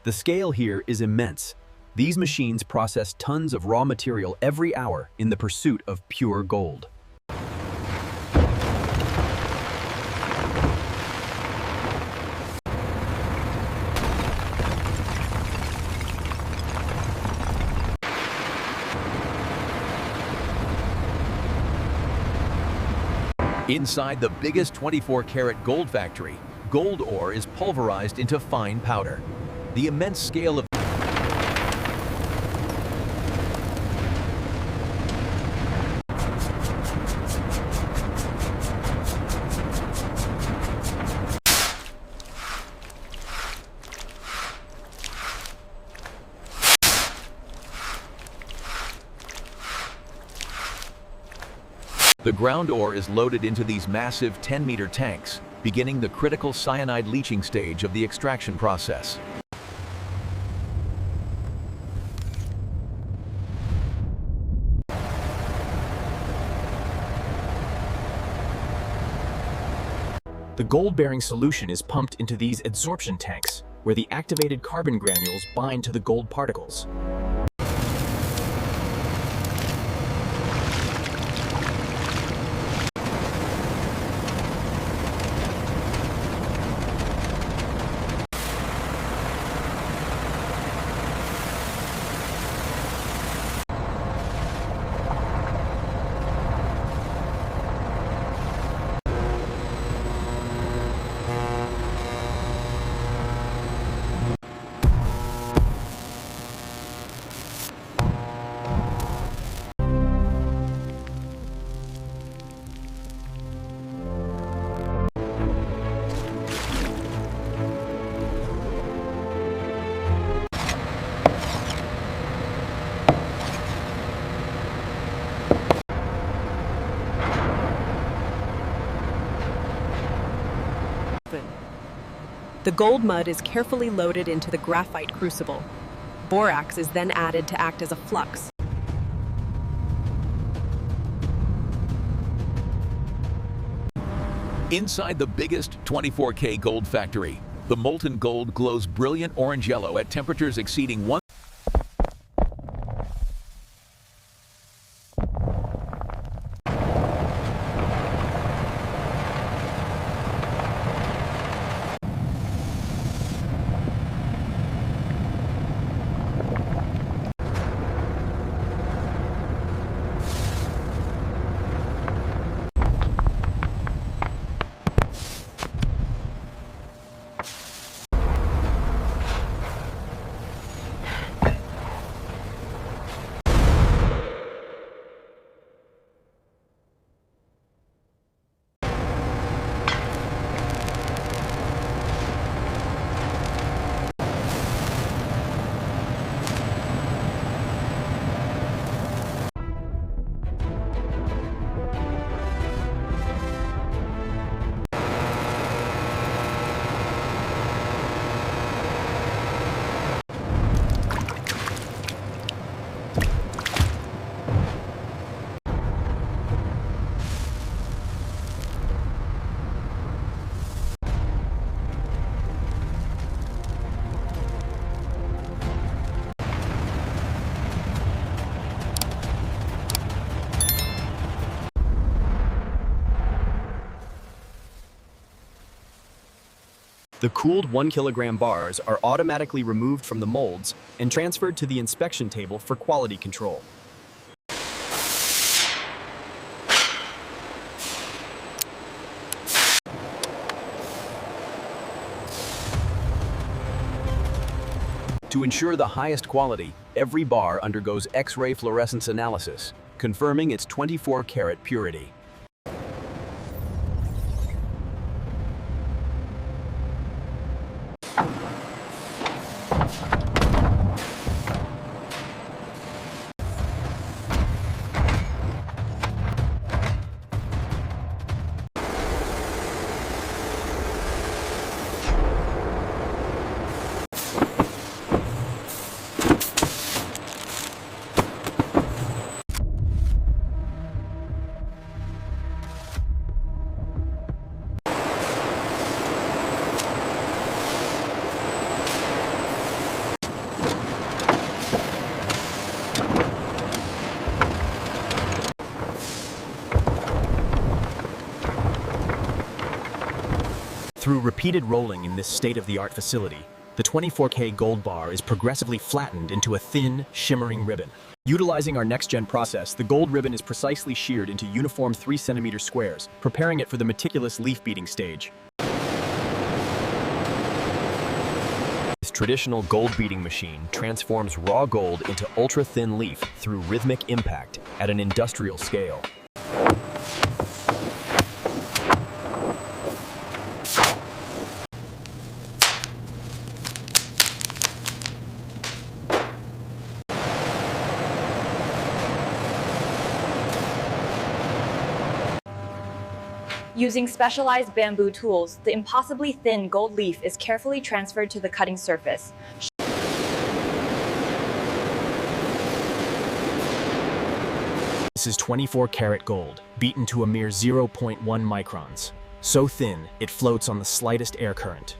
The scale here is immense. These machines process tons of raw material every hour in the pursuit of pure gold. Inside the biggest 24-karat gold factory, gold ore is pulverized into fine powder. The immense scale of the ground ore is loaded into these massive 10-meter tanks, beginning the critical cyanide leaching stage of the extraction process. The gold-bearing solution is pumped into these adsorption tanks, where the activated carbon granules bind to the gold particles. The gold mud is carefully loaded into the graphite crucible. Borax is then added to act as a flux. Inside the biggest 24K gold factory, the molten gold glows brilliant orange yellow at temperatures exceeding 1. The cooled 1-kilogram bars are automatically removed from the molds and transferred to the inspection table for quality control. To ensure the highest quality, every bar undergoes X-ray fluorescence analysis, confirming its 24-karat purity. Through repeated rolling in this state-of-the-art facility, the 24K gold bar is progressively flattened into a thin, shimmering ribbon. Utilizing our next-gen process, the gold ribbon is precisely sheared into uniform 3-centimeter squares, preparing it for the meticulous leaf beating stage. This traditional gold beating machine transforms raw gold into ultra-thin leaf through rhythmic impact at an industrial scale. Using specialized bamboo tools, the impossibly thin gold leaf is carefully transferred to the cutting surface. This is 24-karat gold, beaten to a mere 0.1 microns. So thin, it floats on the slightest air current.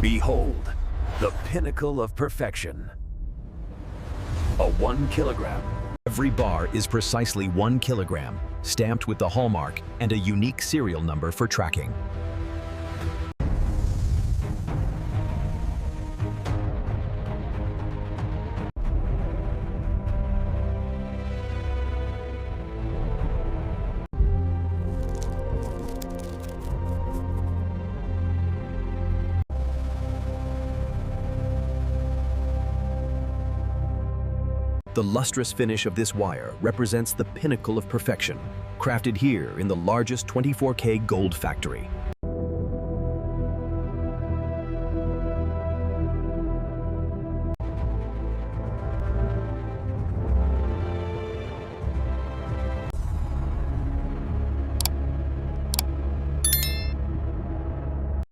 Behold, the pinnacle of perfection. A 1 kilogram. Every bar is precisely 1 kilogram, stamped with the hallmark and a unique serial number for tracking. The lustrous finish of this wire represents the pinnacle of perfection, crafted here in the largest 24K gold factory.